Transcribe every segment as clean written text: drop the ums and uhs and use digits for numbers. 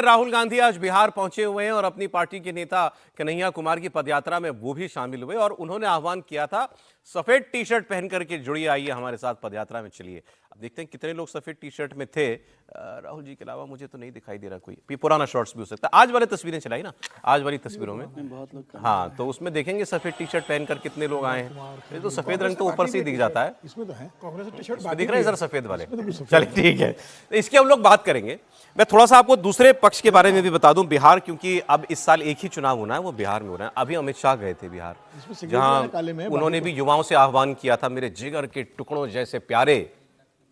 राहुल गांधी आज बिहार पहुंचे हुए हैं और अपनी पार्टी के नेता कन्हैया कुमार की पदयात्रा में वो भी शामिल हुए और उन्होंने आह्वान किया था सफेद टी शर्ट पहन करके जुड़िए, आइए हमारे साथ पदयात्रा में चलिए। अब देखते हैं कितने लोग सफेद टी शर्ट में थे। राहुल जी के अलावा मुझे तो नहीं दिखाई दे रहा कोई। पुराना शॉर्ट्स भी हो सकता है। आज वाली तस्वीरें चलाई ना, आज वाली तस्वीरों में बहुत लोग हाँ, तो उसमें देखेंगे सफेद टी शर्ट पहनकर कितने लोग आए हैं। ये तो सफेद रंग तो ऊपर से ही दिख जाता है, इसमें तो है कांग्रेस टी शर्ट दिख रहे हैं सर सफेद वाले। चलिए ठीक है, तो इसकी हम लोग बात करेंगे। मैं थोड़ा सा आपको दूसरे पक्ष के बारे में भी बता दूं, बिहार, क्योंकि अब इस साल एक ही चुनाव होना है, वो बिहार में हो रहा है। अभी अमित शाह गए थे बिहार, जहां उन्होंने भी युवाओं से आह्वान किया था, मेरे जिगर के टुकड़ों जैसे प्यारे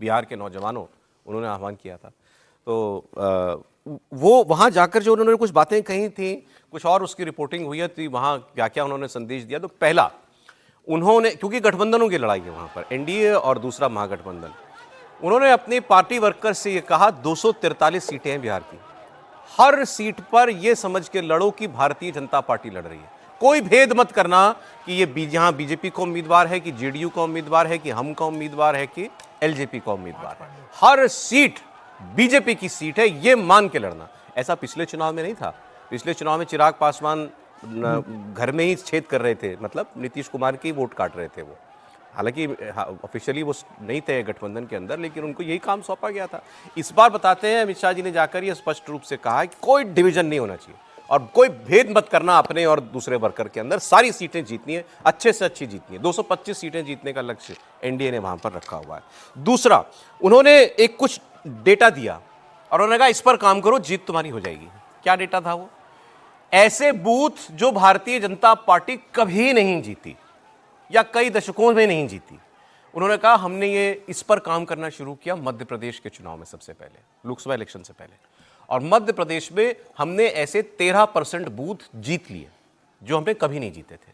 बिहार के नौजवानों, उन्होंने आह्वान किया था। तो वो वहां जाकर जो उन्होंने कुछ बातें कही थी, कुछ और उसकी रिपोर्टिंग हुई है, तो वहां क्या क्या उन्होंने संदेश दिया। तो पहला उन्होंने, क्योंकि गठबंधनों की लड़ाई है वहां पर, एनडीए और दूसरा महागठबंधन, उन्होंने अपनी पार्टी वर्कर्स से ये कहा 243 सीटें हैं बिहार की, हर सीट पर यह समझ के लड़ो कि भारतीय जनता पार्टी लड़ रही है। कोई भेद मत करना कि ये यहाँ बीजेपी का उम्मीदवार है कि जेडीयू का उम्मीदवार है कि हम का उम्मीदवार है कि एलजेपी का उम्मीदवार है। हर सीट बीजेपी की सीट है, ये मान के लड़ना। ऐसा पिछले चुनाव में नहीं था। पिछले चुनाव में चिराग पासवान घर में ही छेद कर रहे थे, मतलब नीतीश कुमार की वोट काट रहे थे वो। हालांकि ऑफिशियली वो नहीं थे गठबंधन के अंदर, लेकिन उनको यही काम सौंपा गया था। इस बार बताते हैं अमित शाह जी ने जाकर ये स्पष्ट रूप से कहा कि कोई डिवीजन नहीं होना चाहिए और कोई भेद मत करना अपने और दूसरे वर्कर के अंदर। सारी सीटें जीतनी है, अच्छे से अच्छी जीतनी है। 225 सीटें जीतने का लक्ष्य एनडीए ने वहां पर रखा हुआ है। दूसरा, उन्होंने एक कुछ डेटा दिया और उन्होंने कहा इस पर काम करो, जीत तुम्हारी हो जाएगी। क्या डेटा था वो? ऐसे बूथ जो भारतीय जनता पार्टी कभी नहीं जीती या कई दशकों में नहीं जीती, उन्होंने कहा हमने ये इस पर काम करना शुरू किया मध्य प्रदेश के चुनाव में, सबसे पहले लोकसभा इलेक्शन से पहले। और मध्य प्रदेश में हमने ऐसे 13% बूथ जीत लिए जो हमने कभी नहीं जीते थे।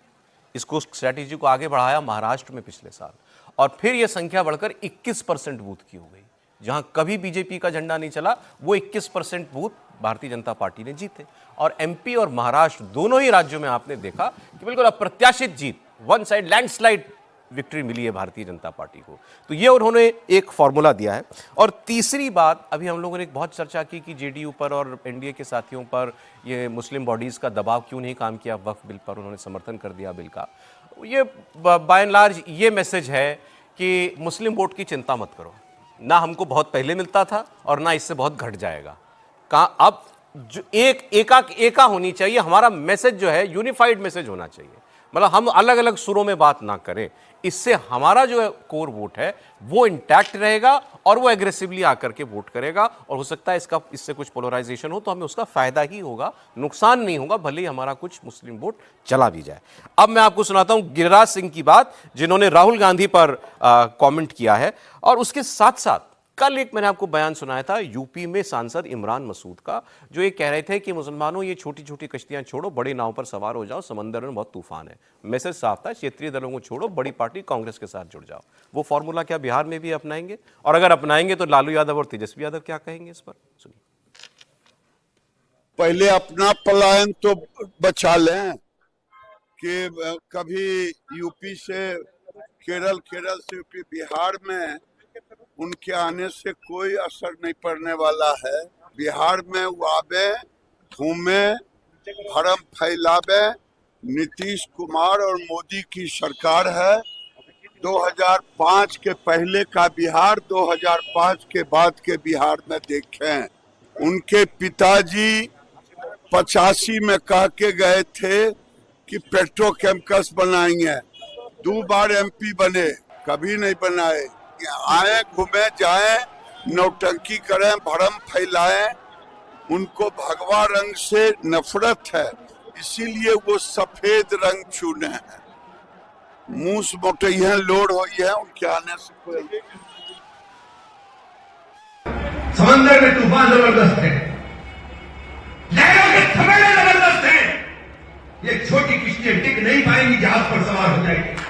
इसको, स्ट्रैटेजी को आगे बढ़ाया महाराष्ट्र में पिछले साल, और फिर यह संख्या बढ़कर 21% बूथ की हो गई। जहां कभी बीजेपी का झंडा नहीं चला, वो 21% बूथ भारतीय जनता पार्टी ने जीते। और एमपी और महाराष्ट्र दोनों ही राज्यों में आपने देखा कि बिल्कुल अप्रत्याशित जीत, वन साइड लैंडस्लाइड विक्ट्री मिली है भारतीय जनता पार्टी को। तो ये उन्होंने एक फॉर्मूला दिया है। और तीसरी बात, अभी हम लोगों ने बहुत चर्चा की कि जेडीयू पर और एनडीए के साथियों पर ये मुस्लिम बॉडीज का दबाव क्यों नहीं काम किया वक्फ बिल पर, उन्होंने समर्थन कर दिया बिल का। ये बाय एंड लार्ज ये मैसेज है कि मुस्लिम वोट की चिंता मत करो, ना हमको बहुत पहले मिलता था और ना इससे बहुत घट जाएगा। कहाँ अब जो एका होनी चाहिए, हमारा मैसेज जो है यूनिफाइड मैसेज होना चाहिए। मतलब हम अलग अलग सुरों में बात ना करें, इससे हमारा जो कोर वोट है वो इंटैक्ट रहेगा और वो एग्रेसिवली आकर के वोट करेगा। और हो सकता है इससे कुछ पोलराइजेशन हो तो हमें उसका फायदा ही होगा, नुकसान नहीं होगा, भले ही हमारा कुछ मुस्लिम वोट चला भी जाए। अब मैं आपको सुनाता हूं गिरिराज सिंह की बात, जिन्होंने राहुल गांधी पर कमेंट किया है। और उसके साथ साथ कल एक मैंने आपको बयान सुनाया था यूपी में सांसद इमरान मसूद का, जो ये कह रहे थे कि मुसलमानों ये छोटी छोटी कश्तियां छोड़ो, बड़ी नाव पर सवार हो जाओ, समंदर में बहुत तूफान है। मैसेज साफ था, क्षेत्रीय दलों को छोड़ो, बड़ी पार्टी कांग्रेस के साथ जुड़ जाओ। वो फॉर्मूला क्या बिहार में भी अपनाएंगे? और अगर अपनाएंगे तो लालू यादव और तेजस्वी यादव क्या कहेंगे इस पर, सुनिए। पहले अपना पलायन तो बचा लें कि कभी यूपी से केरल से यूपी बिहार में उनके आने से कोई असर नहीं पड़ने वाला है। बिहार में वो आवे, घूमे, भरम फैलावे। नीतीश कुमार और मोदी की सरकार है। 2005 के पहले का बिहार, 2005 के बाद के बिहार में देखें। उनके पिताजी 85 में कह के गए थे कि पेट्रोकेमिकल्स बनाएंगे। 2 बार एमपी बने, कभी नहीं बनाए। आए, घूमे, जाए, नौटंकी करें, भरम फैलाएं। उनको भगवा रंग से नफरत है, इसीलिए वो सफेद रंग चुने हैं। मूस मोटैया लोड हुई है उनके आने से। कोई समंदर में तूफान जबरदस्त है, लहरों के थपेड़े जबरदस्त हैं। ये छोटी किश्तियां टिक नहीं पाएंगी, जहाज पर सवार हो जाएगी।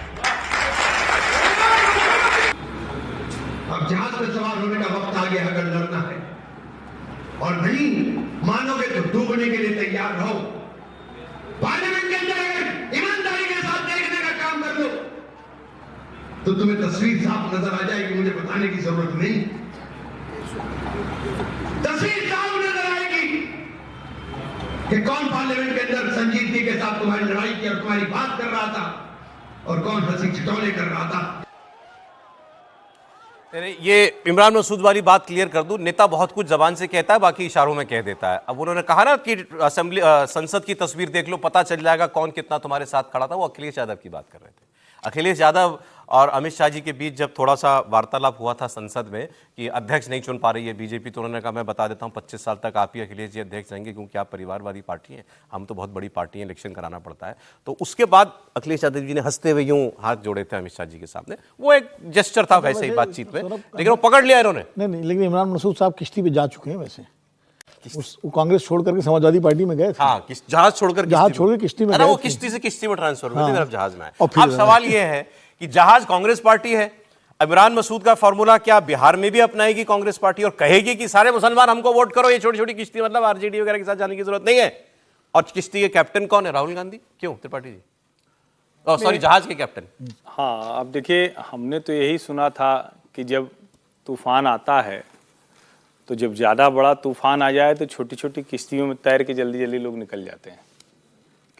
अब जहाज पर सवार होने का वक्त आ गया, अगर लड़ना है और नहीं मानोगे तो डूबने के लिए तैयार रहो। पार्लियामेंट के अंदर ईमानदारी के साथ देखने का काम कर लो तो तुम्हें तस्वीर साफ नजर आ जाएगी। मुझे बताने की जरूरत नहीं, तस्वीर साफ नजर आएगी। कि कौन पार्लियामेंट के अंदर संजीदगी के साथ तुम्हारी लड़ाई की और तुम्हारी बात कर रहा था और कौन हंसी ठिठौले कर रहा था। ये इमरान मसूद वाली बात क्लियर कर दूं, नेता बहुत कुछ जबान से कहता है, बाकी इशारों में कह देता है। अब उन्होंने कहा ना कि असेंबली संसद की तस्वीर देख लो, पता चल जाएगा कौन कितना तुम्हारे साथ खड़ा था। वो अखिलेश यादव की बात कर रहे थे। अखिलेश यादव और अमित शाह जी के बीच जब थोड़ा सा वार्तालाप हुआ था संसद में कि अध्यक्ष नहीं चुन पा रही है बीजेपी, तो उन्होंने कहा मैं बता देता हूं 25 साल तक आप ही अखिलेश जी अध्यक्ष रहेंगे, क्योंकि आप परिवारवादी पार्टी हैं, हम तो बहुत बड़ी पार्टी हैं, इलेक्शन कराना पड़ता है। तो उसके बाद अखिलेश यादव जी ने हंसते हुए यूं हाथ जोड़े थे अमित शाह जी के सामने। वो एक जेस्चर था वैसे ही बातचीत में, लेकिन वो पकड़ लिया इन्होंने। नहीं, लेकिन इमरान मसूद साहब किश्ती पे जा चुके हैं वैसे। वो कांग्रेस छोड़ करके समाजवादी पार्टी में गए थे। हाँ, जहाज छोड़कर किश्ती में अरे गए वो थे। किश्ती से किश्ती में ट्रांसफर हुए थे, हाँ। जहाज में आए। और फिर अब सवाल ये है कि जहाज कांग्रेस पार्टी है, इमरान मसूद का फॉर्मूला क्या बिहार में भी अपनाएगी कांग्रेस पार्टी और कहेगी कि सारे मुसलमान हमको वोट करो, ये छोटी छोटी किश्ती मतलब आरजेडी वगैरह के साथ जाने की जरूरत नहीं है। और किश्ती के कैप्टन कौन है? राहुल गांधी। क्यों त्रिपाठी जी? सॉरी, जहाज के कैप्टन। हाँ, अब देखिए, हमने तो यही सुना था कि जब तूफान आता है तो जब ज़्यादा बड़ा तूफान आ जाए तो छोटी छोटी किश्तियों में तैर के जल्दी जल्दी लोग निकल जाते हैं,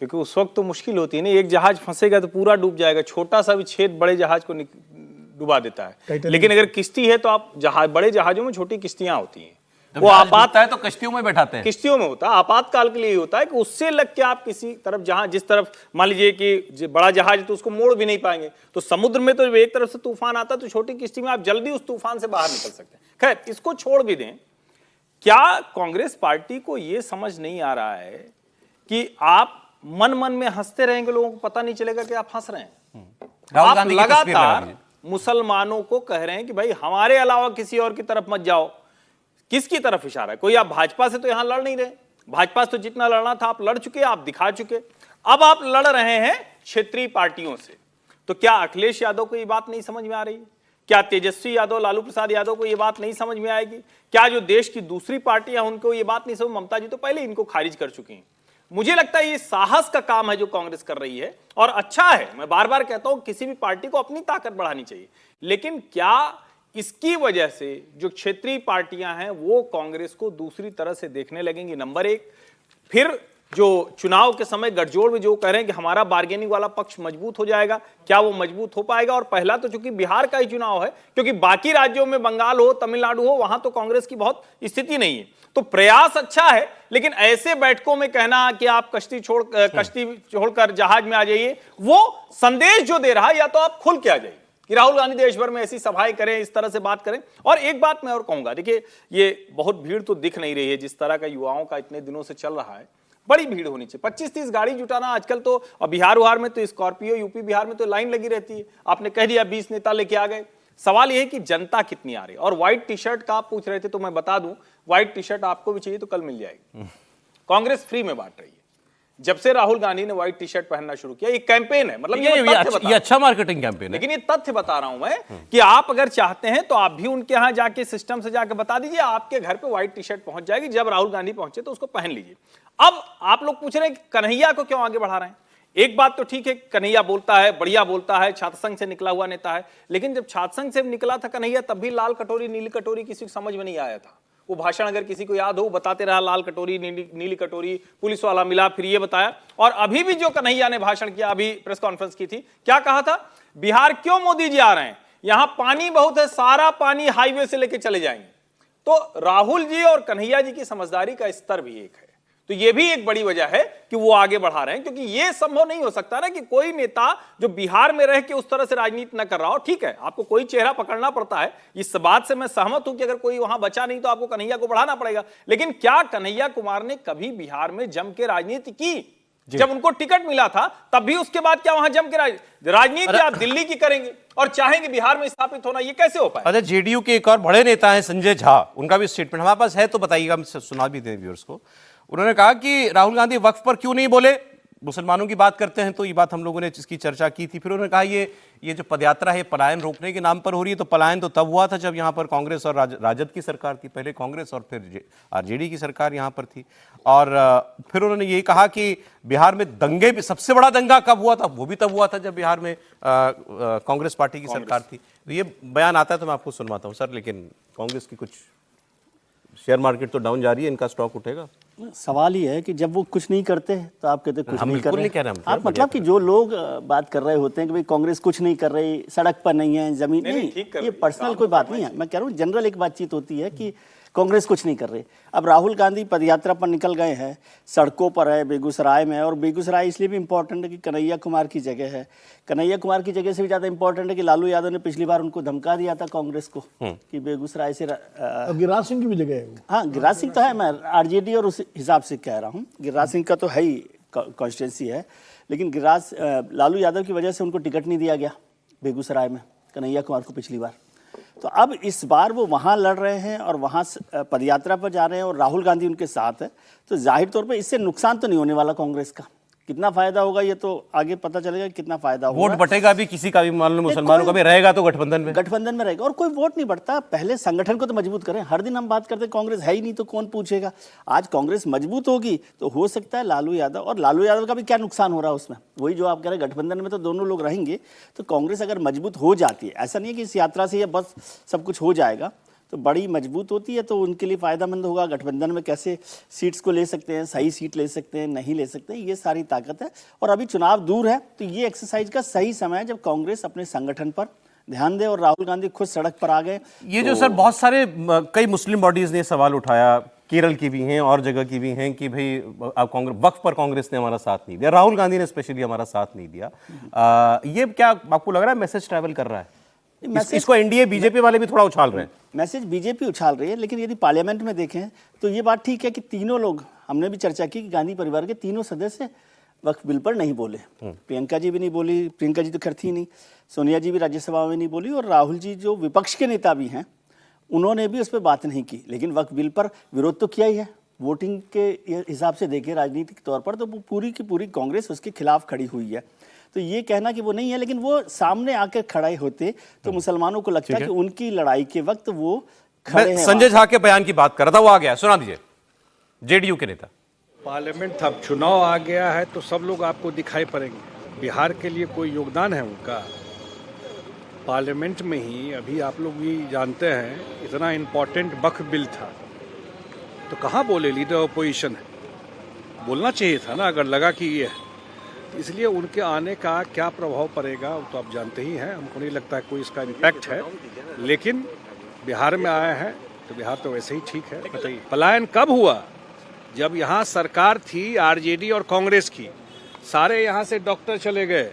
क्योंकि उस वक्त तो मुश्किल होती है ना। एक जहाज फंसेगा तो पूरा डूब जाएगा, छोटा सा भी छेद बड़े जहाज को डुबा देता है। लेकिन अगर किश्ती है तो आप बड़े जहाजों में छोटी किश्तियां होती हैं, वो आपात है तो किश्तियों में बैठाते हैं। किश्तियों में होता है, आपातकाल के लिए होता है कि उससे लग के आप किसी तरफ, जहां जिस तरफ मान लीजिए कि बड़ा जहाज है तो उसको मोड़ भी नहीं पाएंगे, तो समुद्र में तो एक तरफ से तूफान आता है तो छोटी किश्ती में आप जल्दी उस तूफान से बाहर निकल सकते हैं। खैर, इसको छोड़ भी दें। क्या कांग्रेस पार्टी को यह समझ नहीं आ रहा है कि आप मन मन में हंसते रहेंगे, लोगों को पता नहीं चलेगा कि आप हंस रहे हैं। आप लगातार मुसलमानों को कह रहे हैं कि भाई हमारे अलावा किसी और की तरफ मत जाओ। किसकी तरफ इशारा है? कोई आप भाजपा से तो यहां लड़ नहीं रहे, भाजपा से तो जितना लड़ना था आप लड़ चुके, आप दिखा चुके। अब आप लड़ रहे हैं क्षेत्रीय पार्टियों से। तो क्या अखिलेश यादव को यह बात नहीं समझ में आ रही? क्या तेजस्वी यादव, लालू प्रसाद यादव को यह बात नहीं समझ में आएगी? क्या जो देश की दूसरी पार्टियां उनको यह बात नहीं समझ? ममता जी तो पहले इनको खारिज कर चुकी हैं। मुझे लगता है ये साहस का काम है जो कांग्रेस कर रही है, और अच्छा है। मैं बार बार कहता हूं किसी भी पार्टी को अपनी ताकत बढ़ानी चाहिए, लेकिन क्या इसकी वजह से जो क्षेत्रीय पार्टियां हैं वो कांग्रेस को दूसरी तरह से देखने लगेंगी? नंबर एक। फिर जो चुनाव के समय गठजोड़ में जो कह रहे हैं कि हमारा बार्गेनिंग वाला पक्ष मजबूत हो जाएगा, क्या वो मजबूत हो पाएगा? और पहला तो चूंकि बिहार का ही चुनाव है, क्योंकि बाकी राज्यों में बंगाल हो, तमिलनाडु हो, वहां तो कांग्रेस की बहुत स्थिति नहीं है। तो प्रयास अच्छा है, लेकिन ऐसे बैठकों में कहना कि आप कश्ती छोड़कर जहाज में आ जाइए, वो संदेश जो दे रहा है, या तो आप खुल के आ जाइए कि राहुल गांधी देश भर में ऐसी सभाएं करें, इस तरह से बात करें। और एक बात मैं और कहूंगा, देखिए, ये बहुत भीड़ तो दिख नहीं रही है जिस तरह का युवाओं का इतने दिनों से चल रहा है। बड़ी भीड़ होनी चाहिए। 25-30 गाड़ी जुटाना आजकल तो, और बिहार में तो स्कॉर्पियो, यूपी बिहार में तो लाइन लगी रहती है। आपने कह दिया 20 नेता लेके आ गए। सवाल यह है कि जनता कितनी आ रही है। और व्हाइट टी शर्ट का आप पूछ रहे थे, तो मैं बता दूं, व्हाइट टी शर्ट आपको भी चाहिए तो कल मिल जाएगी। कांग्रेस फ्री में बांट रही है। जब से राहुल गांधी ने व्हाइट टी शर्ट पहनना शुरू किया, ये कैंपेन है, मतलब ये अच्छा मार्केटिंग कैंपेन है। लेकिन ये तथ्य बता रहा हूं मैं कि आप अगर चाहते हैं तो आप भी उनके यहां जाके सिस्टम से जाके बता दीजिए, आपके घर पे व्हाइट टी शर्ट पहुंच जाएगी। जब राहुल गांधी पहुंचे तो उसको पहन लीजिए। अब आप लोग पूछ रहे हैं कि कन्हैया को क्यों आगे बढ़ा रहे हैं? एक बात तो ठीक है, कन्हैया बोलता है, बढ़िया बोलता है, छात्र संघ से निकला हुआ नेता है, लेकिन जब छात्र संघ से निकला था कन्हैया, तब भी लाल कटोरी नीली कटोरी किसी को समझ में नहीं आया था। वो भाषण अगर किसी को याद हो, बताते रहा लाल कटोरी नीली कटोरी, पुलिस वाला मिला, फिर ये बताया। और अभी भी जो कन्हैया ने भाषण किया, अभी प्रेस कॉन्फ्रेंस की थी, क्या कहा था? बिहार क्यों मोदी जी आ रहे हैं? यहां पानी बहुत है, सारा पानी हाईवे से लेके चले जाएंगे। तो राहुल जी और कन्हैया जी की समझदारी का स्तर भी एक है। तो यह भी एक बड़ी वजह है कि वो आगे बढ़ा रहे हैं, क्योंकि यह संभव नहीं हो सकता ना कि कोई नेता जो बिहार में रह के उस तरह से राजनीति न कर रहा हो। ठीक है, आपको कोई चेहरा पकड़ना पड़ता है, इस बात से मैं सहमत हूं कि अगर कोई वहां बचा नहीं तो आपको कन्हैया को बढ़ाना पड़ेगा। लेकिन क्या कन्हैया कुमार ने कभी बिहार में जम के राजनीति की? जब उनको टिकट मिला था तब भी, उसके बाद क्या वहां जम के राजनीति आप दिल्ली की करेंगे और चाहेंगे बिहार में स्थापित होना? ये कैसे हो पाए? अरे, जेडीयू के एक और बड़े नेता हैं संजय झा, उनका भी स्टेटमेंट हमारे पास है, तो बताइएगा, हम सुना भी दें व्यूअर्स को। उन्होंने कहा कि राहुल गांधी वक्फ पर क्यों नहीं बोले, मुसलमानों की बात करते हैं, तो ये बात हम लोगों ने इसकी चर्चा की थी। फिर उन्होंने कहा ये जो पदयात्रा है पलायन रोकने के नाम पर हो रही है, तो पलायन तो तब हुआ था जब यहाँ पर कांग्रेस और राजद की सरकार थी, पहले कांग्रेस और फिर आरजेडी की सरकार यहाँ पर थी। और फिर उन्होंने यही कहा कि बिहार में दंगे, सबसे बड़ा दंगा कब हुआ था? वो भी तब हुआ था जब बिहार में कांग्रेस पार्टी की सरकार थी। तो ये बयान आता है तो मैं आपको सुनवाता हूँ सर, लेकिन कांग्रेस की कुछ शेयर मार्केट तो डाउन जा रही है, इनका स्टॉक उठेगा? सवाल ये है कि जब वो कुछ नहीं करते तो आप कहते कुछ हम नहीं कर बिल्कुल रहे नहीं कह रहे, हम आप मतलब कि जो लोग बात कर रहे होते हैं कि भाई कांग्रेस कुछ नहीं कर रही, सड़क पर नहीं है, जमीन नहीं, नहीं, ठीक कर ये रही है, पर्सनल कोई बात नहीं है। मैं कह रहा हूँ जनरल एक बातचीत होती है कि कांग्रेस कुछ नहीं कर रही। अब राहुल गांधी पदयात्रा पर निकल गए हैं, सड़कों पर है, बेगूसराय में है, और बेगूसराय इसलिए भी इम्पोर्टेंट है कि कन्हैया कुमार की जगह है। कन्हैया कुमार की जगह से भी ज़्यादा इम्पोर्टेंट है कि लालू यादव ने पिछली बार उनको धमका दिया था कांग्रेस को कि बेगूसराय से अब गिरिराज सिंह की भी जगह है वो। हाँ, गिरिराज सिंह तो है, मैं आरजेडी और उस हिसाब से कह रहा हूँ। गिरिराज सिंह का तो है ही कॉन्स्टिट्यूंसी है, लेकिन लालू यादव की वजह से उनको टिकट नहीं दिया गया बेगूसराय में कन्हैया कुमार को पिछली बार। तो अब इस बार वो वहाँ लड़ रहे हैं और वहाँ पदयात्रा पर जा रहे हैं और राहुल गांधी उनके साथ है, तो जाहिर तौर पर इससे नुकसान तो नहीं होने वाला कांग्रेस का। कितना फायदा होगा ये तो आगे पता चलेगा, कितना फायदा होगा। वोट बटेगा भी किसी का भी, मान लो मुसलमानों का भी रहेगा तो गठबंधन में रहेगा, और कोई वोट नहीं बढ़ता। पहले संगठन को तो मजबूत करें। हर दिन हम बात करते हैं कांग्रेस है ही नहीं तो कौन पूछेगा। आज कांग्रेस मजबूत होगी तो हो सकता है लालू यादव का भी क्या नुकसान हो रहा है उसमें, वही जो आप कह रहे हैं गठबंधन में तो दोनों लोग रहेंगे। तो कांग्रेस अगर मजबूत हो जाती है, ऐसा नहीं है कि इस यात्रा से ये बस सब कुछ हो जाएगा, तो बड़ी मजबूत होती है तो उनके लिए फ़ायदेमंद होगा। गठबंधन में कैसे सीट्स को ले सकते हैं, सही सीट ले सकते हैं, नहीं ले सकते हैं, ये सारी ताकत है। और अभी चुनाव दूर है तो ये एक्सरसाइज का सही समय है जब कांग्रेस अपने संगठन पर ध्यान दे और राहुल गांधी खुद सड़क पर आ गए। ये जो सर बहुत सारे कई मुस्लिम बॉडीज ने सवाल उठाया, केरल की भी हैं और जगह की भी हैं कि भाई अब कांग्रेस वक्फ पर कांग्रेस ने हमारा साथ नहीं दिया, राहुल गांधी ने स्पेशली हमारा साथ नहीं दिया। ये क्या आपको लग रहा है मैसेज ट्रैवल कर रहा है? इसको एनडीए बीजेपी वाले भी थोड़ा उछाल रहे हैं। मैसेज बीजेपी उछाल रही है, लेकिन यदि पार्लियामेंट में देखें तो ये बात ठीक है कि तीनों लोग, हमने भी चर्चा की कि गांधी परिवार के तीनों सदस्य वक्फ बिल पर नहीं बोले। प्रियंका जी भी नहीं बोली, प्रियंका जी तो खैर थी नहीं, सोनिया जी भी राज्यसभा में नहीं बोली, और राहुल जी जो विपक्ष के नेता भी हैं उन्होंने भी उस पर बात नहीं की। लेकिन वक्फ बिल पर विरोध तो किया ही है। वोटिंग के हिसाब से देखें राजनीतिक तौर पर तो पूरी की पूरी कांग्रेस उसके खिलाफ खड़ी हुई है। तो ये कहना कि वो नहीं है, लेकिन वो सामने आकर खड़े होते तो मुसलमानों को लगता है कि उनकी लड़ाई के वक्त वो खड़े हैं। संजय झा के बयान की बात कर रहा था, वो आ गया, सुना दीजिए। जेडीयू के नेता। पार्लियामेंट अब चुनाव आ गया है तो सब लोग आपको दिखाई पड़ेंगे। बिहार के लिए कोई योगदान है उनका? पार्लियामेंट में ही अभी आप लोग भी जानते हैं इतना इम्पोर्टेंट वक्फ बिल था तो कहाँ बोले लीडर ऑपोजिशन है? बोलना चाहिए था ना अगर लगा कि ये है। इसलिए उनके आने का क्या प्रभाव पड़ेगा वो तो आप जानते ही हैं। हमको नहीं लगता है कोई इसका इम्पैक्ट है, लेकिन बिहार में आया है तो बिहार तो वैसे ही ठीक है। बताइए पलायन कब हुआ? जब यहाँ सरकार थी आरजेडी और कांग्रेस की, सारे यहाँ से डॉक्टर चले गए,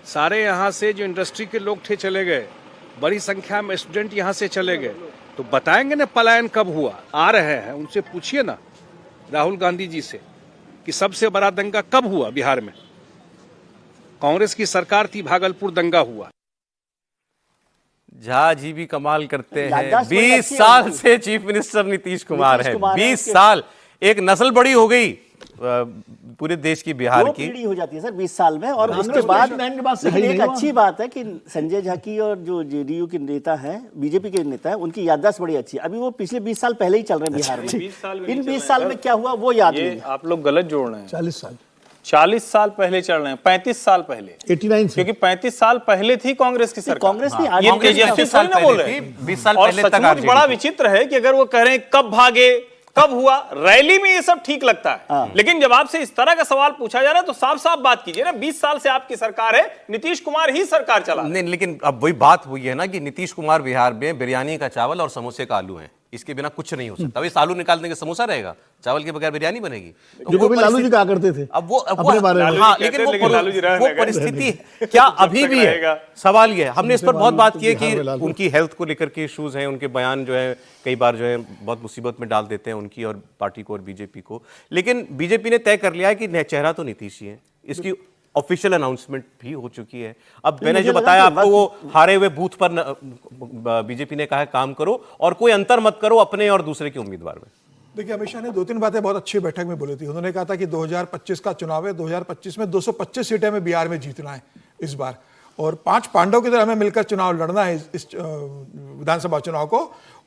सारे यहाँ से जो इंडस्ट्री के लोग थे चले गए, बड़ी संख्या में स्टूडेंट यहाँ से चले गए। तो बताएंगे ना पलायन कब हुआ? आ रहे हैं, उनसे पूछिए ना राहुल गांधी जी से कि सबसे बड़ा दंगा कब हुआ बिहार में? कांग्रेस की सरकार थी, भागलपुर दंगा हुआ। झा जी भी कमाल करते हैं। 20 साल से चीफ मिनिस्टर नीतीश कुमार है। 20 साल, एक नस्ल बड़ी हो गई पूरे देश की, बिहार की पीढ़ी हो जाती है सर 20 साल में। और उसके बाद एक अच्छी बात है कि संजय झा की और जो जेडीयू के नेता हैं, बीजेपी के नेता हैं, उनकी याददाश्त बड़ी अच्छी है। अभी वो पिछले 20 साल पहले ही चल रहे हैं बिहार में। इन 20 साल में क्या हुआ वो याद नहीं। आप लोग गलत जोड़ रहे हैं। 40 साल पहले चल रहे हैं, 35 साल पहले, 89 से, क्योंकि 35 साल पहले थी कांग्रेस की सरकार। कांग्रेस नहीं, ये तेजस्वी साल ना बोल रहे हैं। 20 साल और पहले तक सचमुच बड़ा विचित्र है कि अगर वो कह रहे हैं कब भागे, कब हुआ, रैली में ये सब ठीक लगता है, लेकिन जब आपसे इस तरह का सवाल पूछा जा रहा है तो साफ साफ बात कीजिए ना। 20 साल से आपकी सरकार है, नीतीश कुमार ही सरकार चला नहीं, लेकिन अब वही बात हुई है ना कि नीतीश कुमार बिहार में बिरयानी का चावल और समोसे का आलू है, इसके बिना कुछ नहीं हो सकता। अब आलू निकाल देंगे समोसा रहेगा, चावल के बगैर बिरयानी बनेगी। जो कभी लालू जी कहा करते थे अब वो अपने बारे में। हाँ, लेकिन वो परिस्थिति क्या अभी भी है? सवाल ये है, हमने इस पर बहुत बात की है कि उनकी हेल्थ को लेकर के इश्यूज हैं, उनके बयान जो है कई बार जो है बहुत मुसीबत में डाल देते हैं उनकी और पार्टी को और बीजेपी को। लेकिन बीजेपी ने तय कर लिया है कि चेहरा तो नीतीश ही है, इसकी ऑफिशियल अनाउंसमेंट भी हो चुकी है। अब मैंने जो बताया आपको, वो हारे हुए बूथ पर बीजेपी ने कहा है काम करो और कोई अंतर मत करो अपने और दूसरे के उम्मीदवार में। देखिए अमित शाह ने 2-3 बातें बहुत अच्छी बैठक में बोली थी। उन्होंने कहा था कि 2025 का चुनाव है, 2025 में 225 सीटें हमें बिहार में जीतना है इस बार, और 5 पांडव की तरह हमें मिलकर चुनाव लड़ना है इस विधानसभा चुनाव को,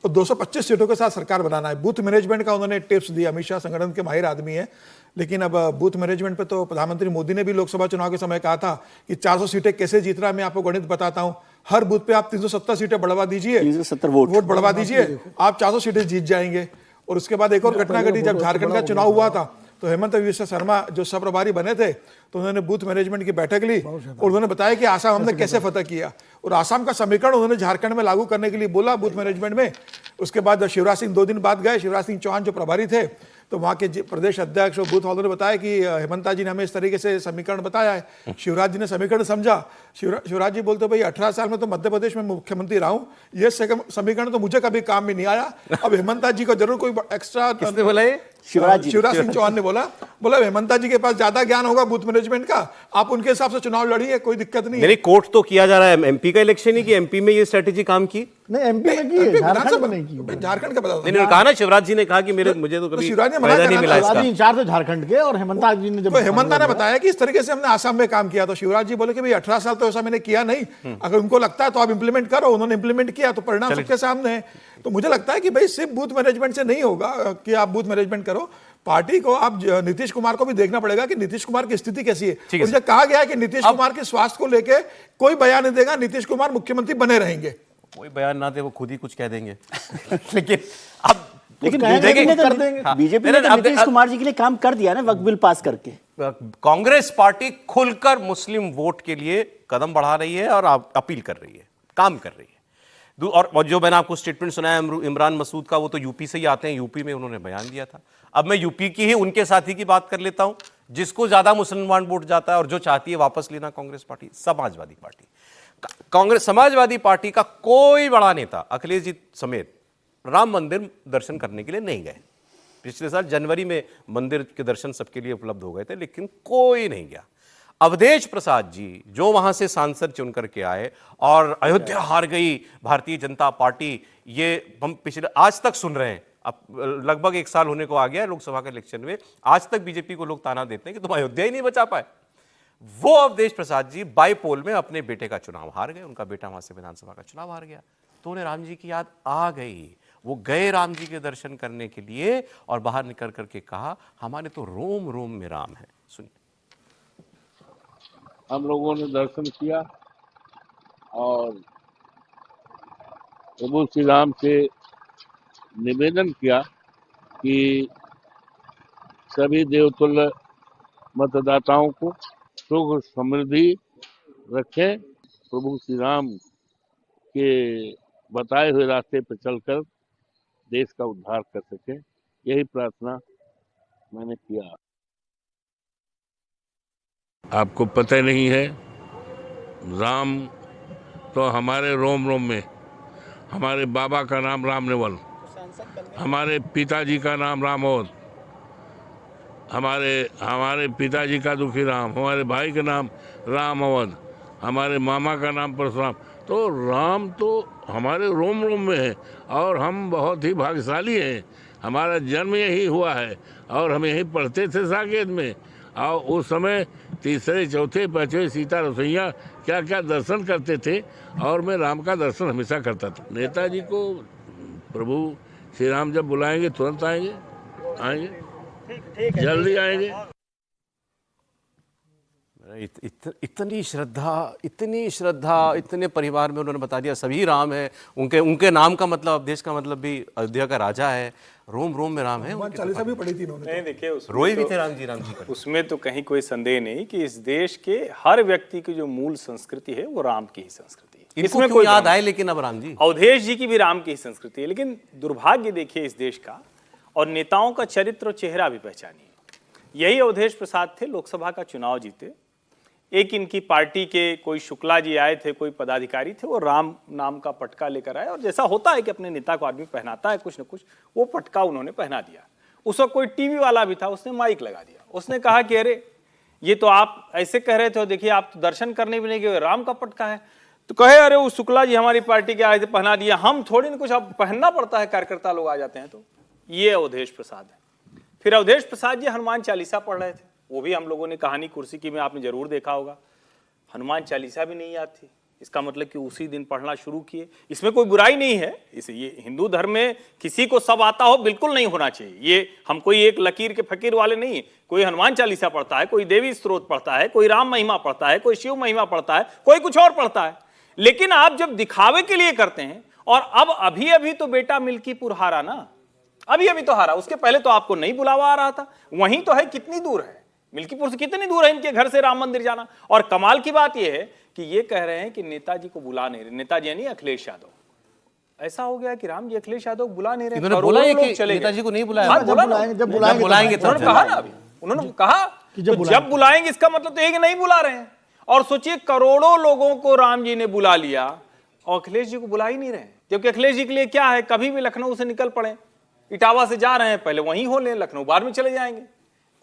और 225 सीटों के साथ सरकार बनाना है। बूथ मैनेजमेंट का उन्होंने टिप्स दिए। अमित शाह संगठन के माहिर आदमी है, लेकिन अब बूथ मैनेजमेंट पे तो प्रधानमंत्री मोदी ने भी लोकसभा चुनाव के समय कहा था कि 400 सीटें कैसे जीतना है। मैं आपको गणित बताता हूं, हर बूथ पे आप 370 सीटें बढ़वा दीजिए, 370 वोट बढ़वा दीजिए, आप 400 सीटें जीत जाएंगे। और उसके बाद एक और घटना घटी, जब झारखंड का चुनाव हुआ था तो हेमंत विश्व शर्मा जो सब प्रभारी बने थे, तो उन्होंने बूथ मैनेजमेंट की बैठक ली और उन्होंने बताया कि आसाम हमने कैसे फतह किया, और आसाम का समीकरण उन्होंने झारखंड में लागू करने के लिए बोला बूथ मैनेजमेंट में। उसके बाद शिवराज सिंह 2 दिन बाद गए, शिवराज सिंह चौहान जो प्रभारी थे, तो वहाँ के प्रदेश अध्यक्ष और बूथ होल्डर ने बताया कि हेमंता जी ने हमें इस तरीके से समीकरण बताया है। शिवराज जी ने समीकरण समझा। शिवराज जी बोलते भाई 18 साल में तो मध्य प्रदेश में मुख्यमंत्री रहा हूँ, ये समीकरण तो मुझे कभी काम में नहीं आया। अब हेमंता जी को जरूर कोई एक्स्ट्रा, किसने बोला ये? शिवराज सिंह चौहान ने बोला हेमंता जी के पास ज्यादा ज्ञान होगा बूथ मैनेजमेंट का, आप उनके हिसाब से चुनाव लड़िए, कोई दिक्कत नहीं है। कोर्ट तो किया जा रहा है एमपी का इलेक्शन ही, कि एमपी में ये स्ट्रेटेजी काम की? नहीं, एमपी में की, झारखंड में नहीं की। झारखंड का पता नहीं, कहा ना शिवराज जी ने कहा कि मुझे तो कभी फायदा नहीं मिला इसका। इंचार्ज थे झारखंड के, और हेमंता जी ने जब हेमंता ने बताया कि इस तरीके से हमने आसाम में काम किया, तो शिवराज जी बोले कि भाई 18 साल तो ऐसा मैंने किया नहीं, अगर उनको लगता है तो आप इंप्लीमेंट करो। उन्होंने इंप्लीमेंट किया तो परिणाम सबके सामने है। तो मुझे लगता है कि भाई सिर्फ बूथ मैनेजमेंट से नहीं होगा कि आप बूथ मैनेजमेंट करो, पार्टी को आप नीतीश कुमार को भी देखना पड़ेगा कि नीतीश कुमार की स्थिति कैसी है। उनसे कहा गया है कि नीतीश कुमार के स्वास्थ्य को लेकर कोई बयान नहीं देगा, नीतीश कुमार मुख्यमंत्री बने रहेंगे। कोई बयान ना दे, वो खुद ही कुछ कह देंगे। लेकिन बीजेपी ने नीतीश कुमार जी के लिए काम कर दिया ना, वक्त बिल पास करके। कांग्रेस पार्टी खुलकर मुस्लिम वोट के लिए कदम बढ़ा रही है और अपील कर रही है, काम कर रही है। और जो मैंने आपको स्टेटमेंट सुनाया इमरान मसूद का, वो तो यूपी से ही आते हैं, यूपी में उन्होंने बयान दिया था। अब मैं यूपी की ही उनके साथी की बात कर लेता हूं, जिसको ज्यादा मुसलमान वोट जाता है और जो चाहती है वापस लेना Congress party, Samajwadi party. Congress Samajwadi party का कोई बड़ा नेता, अखिलेश जी समेत, राम मंदिर दर्शन करने के लिए नहीं गए। पिछले साल जनवरी में मंदिर के दर्शन सबके लिए उपलब्ध हो गए थे, लेकिन कोई नहीं गया। अवधेश प्रसाद जी जो वहां से सांसद चुन करके आए और अयोध्या हार गई भारतीय जनता पार्टी, ये हम पिछले आज तक सुन रहे हैं। अब लगभग 1 साल होने को आ गया है लोकसभा के इलेक्शन में, आज तक बीजेपी को लोग ताना देते हैं कि तुम अयोध्या ही नहीं बचा पाए। वो अवधेश प्रसाद जी बाईपोल में अपने बेटे का चुनाव हार गए, उनका बेटा वहां से विधानसभा का चुनाव हार गया, तो उन्हें राम जी की याद आ गई। वो गए राम जी के दर्शन करने के लिए और बाहर निकल करके कहा हमारे तो रोम रोम में राम है। सुनिए। हम लोगों ने दर्शन किया और प्रभु श्री राम से निवेदन किया कि सभी देवतुल्य मतदाताओं को सुख समृद्धि रखें, प्रभु श्री राम के बताए हुए रास्ते पर चलकर देश का उद्धार कर सके, यही प्रार्थना मैंने किया। आपको पता नहीं है, राम तो हमारे रोम रोम में, हमारे बाबा का नाम राम नेवल, हमारे पिताजी का नाम रामोद, हमारे पिताजी का दुखी राम, हमारे भाई का नाम राम अवध, हमारे मामा का नाम परशुराम। तो राम तो हमारे रोम रोम में है और हम बहुत ही भाग्यशाली हैं। हमारा जन्म यही हुआ है और हम यहीं पढ़ते थे साकेत में, और उस समय तीसरे चौथे पांचवें सीता रसोइया क्या क्या दर्शन करते थे, और मैं राम का दर्शन हमेशा करता था। नेताजी को प्रभु श्री राम जब बुलाएंगे तुरंत आएंगे, जल्दी आएंगे। इतनी श्रद्धा इतने परिवार में उन्होंने बता दिया सभी राम है, उनके नाम का मतलब, अवधेश का मतलब भी अयोध्या का राजा है, रोम रोम में राम है। चालीसा भी पढ़ी थी इन्होंने। नहीं, देखिए रोए भी थे राम जी उसमें तो कहीं कोई संदेह नहीं कि इस देश के हर व्यक्ति की जो मूल संस्कृति है वो राम की ही संस्कृति है। इसमें कोई याद आए, लेकिन अब राम जी, अवधेश जी की भी राम की ही संस्कृति है। लेकिन दुर्भाग्य देखिए इस देश का, और नेताओं का चरित्र और चेहरा भी पहचानिए। यही अवधेश प्रसाद थे, लोकसभा का चुनाव जीते। एक इनकी पार्टी के कोई शुक्ला जी आए थे, कोई पदाधिकारी थे, वो राम नाम का पटका लेकर आए, और जैसा होता है कि अपने नेता को आदमी पहनाता है कुछ न कुछ, वो पटका उन्होंने पहना दिया। उस वक्त कोई टीवी वाला भी था, उसने माइक लगा दिया, उसने कहा कि अरे ये तो आप ऐसे कह रहे थे, देखिए आप तो दर्शन करने भी नहीं गए, राम का पटका है। तो कहे अरे वो शुक्ला जी हमारी पार्टी के आए थे, पहना दिया, हम थोड़ी ना कुछ, अब पहनना पड़ता है, कार्यकर्ता लोग आ जाते हैं। तो ये अवधेश प्रसाद है। फिर अवधेश प्रसाद जी हनुमान चालीसा पढ़ रहे थे, वो भी हम लोगों ने कहानी कुर्सी की में आपने जरूर देखा होगा। हनुमान चालीसा भी नहीं याद थी, इसका मतलब कि उसी दिन पढ़ना शुरू किए। इसमें कोई बुराई नहीं है, इसे ये हिंदू धर्म में किसी को सब आता हो बिल्कुल नहीं होना चाहिए। ये हम कोई एक लकीर के फकीर वाले नहीं है। कोई हनुमान चालीसा पढ़ता है, कोई देवी स्त्रोत पढ़ता है, कोई राम महिमा पढ़ता है, कोई शिव महिमा पढ़ता है, कोई कुछ और पढ़ता है। लेकिन आप जब दिखावे के लिए करते हैं, और अब अभी अभी तो बेटा मिल्कीपुर हारा ना, अभी अभी तो हारा, उसके पहले तो आपको नहीं बुलावा आ रहा था। वहीं तो है, कितनी दूर है मिल्कीपुर से, कितनी दूर है इनके घर से राम मंदिर जाना। और कमाल की बात यह है कि ये कह रहे हैं कि नेताजी को बुला नहीं रहे, नेताजी यानी अखिलेश यादव। ऐसा हो गया कि राम जी अखिलेश यादव बुला नहीं रहे, इन्होंने बोला है लोग कि चले गए। नेताजी को नहीं बुलाया। हाँ, बोला ना। जब बुलाएंगे तब उन्होंने कहा ना, अभी उन्होंने कहा कि तो जब बुलाएंगे इसका मतलब तो ये कि नहीं बुला रहे हैं। और सोचिए, करोड़ों लोगों को राम जी ने बुला लिया और अखिलेश जी को बुला ही नहीं रहे। जबकि अखिलेश जी के लिए क्या है, कभी भी लखनऊ से निकल पड़े, इटावा से जा रहे हैं, पहले वहीं हो ले, लखनऊ बाद में चले जाएंगे,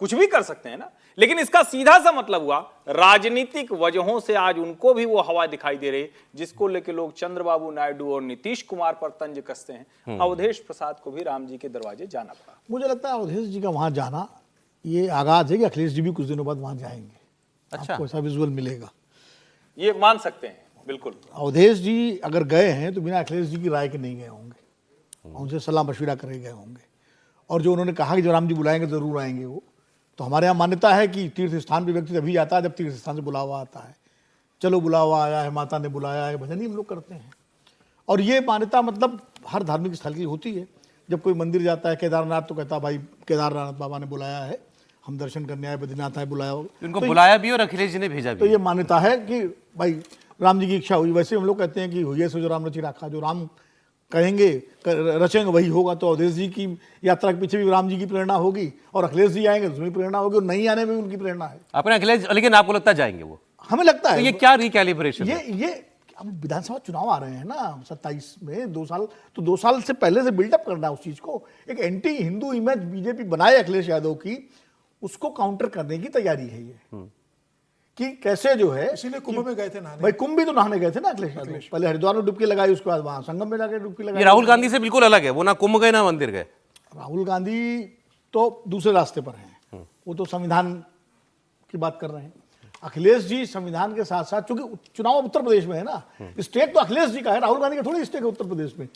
कुछ भी कर सकते हैं ना। लेकिन इसका सीधा सा मतलब हुआ, राजनीतिक वजहों से आज उनको भी वो हवा दिखाई दे रही जिसको लेके लोग चंद्रबाबू नायडू और नीतीश कुमार पर तंज कसते हैं। अवधेश प्रसाद को भी राम जी के दरवाजे जाना पड़ा। मुझे लगता है अवधेश जी का वहां जाना ये आगाज है कि अखिलेश जी भी कुछ दिनों बाद वहां जाएंगे। अच्छा, आपको ऐसा विजुअल मिलेगा, ये मान सकते हैं बिल्कुल। अवधेश जी अगर गए हैं तो बिना अखिलेश जी की राय के नहीं गए होंगे, उनसे सलाह मशविरा करे गए होंगे। और जो उन्होंने कहा कि जब राम जी बुलाएंगे जरूर आएंगे, वो तो हमारे यहाँ मान्यता है कि तीर्थ स्थान पर व्यक्ति तभी आता है जब तीर्थ स्थान से बुलावा आता है। चलो बुलावा आया है, माता ने बुलाया है, भजन ही हम लोग करते हैं। और ये मान्यता मतलब हर धार्मिक स्थल की होती है। जब कोई मंदिर जाता है, केदारनाथ तो कहता भाई केदारनाथ बाबा ने बुलाया है, हम दर्शन करने आए, बद्रीनाथ आए, बुलाया हो। इनको बुलाया भी और अखिलेश जी ने भेजा भी। तो ये मान्यता है कि भाई राम जी की इच्छा हुई। वैसे हम लोग कहते हैं कि हुई सो जो राम रचि राखा, जो राम कहेंगे रचेंगे वही होगा। तो अवधेश जी की यात्रा के पीछे भी राम जी की प्रेरणा होगी और अखिलेश जी आएंगे तो उसमें प्रेरणा होगी और नहीं आने में भी उनकी प्रेरणा है। अपने अखिलेश, लेकिन आपको लगता है जाएंगे वो? हमें लगता तो है ये क्या रिकैलिब्रेशन है? ये अब विधानसभा चुनाव आ रहे हैं ना 27 में, 2 साल, तो 2 साल से पहले से बिल्डअप करना है उस चीज को। एक एंटी हिंदू इमेज बीजेपी बनाए अखिलेश यादव की, उसको काउंटर करने की तैयारी है ये कि कैसे जो है। इसीलिए कुंभ में गए थे नहाने। भाई कुंभ भी तो नहाने गए थे ना अखिलेश यादव, पहले हरिद्वार में डुबकी लगाई, उसके बाद वहां संगम में जाकर डुबकी ये लगाई। राहुल गांधी से बिल्कुल अलग है, वो ना कुंभ गए ना मंदिर गए। राहुल गांधी तो दूसरे रास्ते पर हैं, वो तो संविधान की बात कर रहे हैं। अखिलेश जी संविधान के साथ साथ, चूंकि चुनाव उत्तर प्रदेश में है ना, स्टेट तो अखिलेश जी का है, राहुल गांधी का थोड़ी स्टेट है उत्तर प्रदेश में।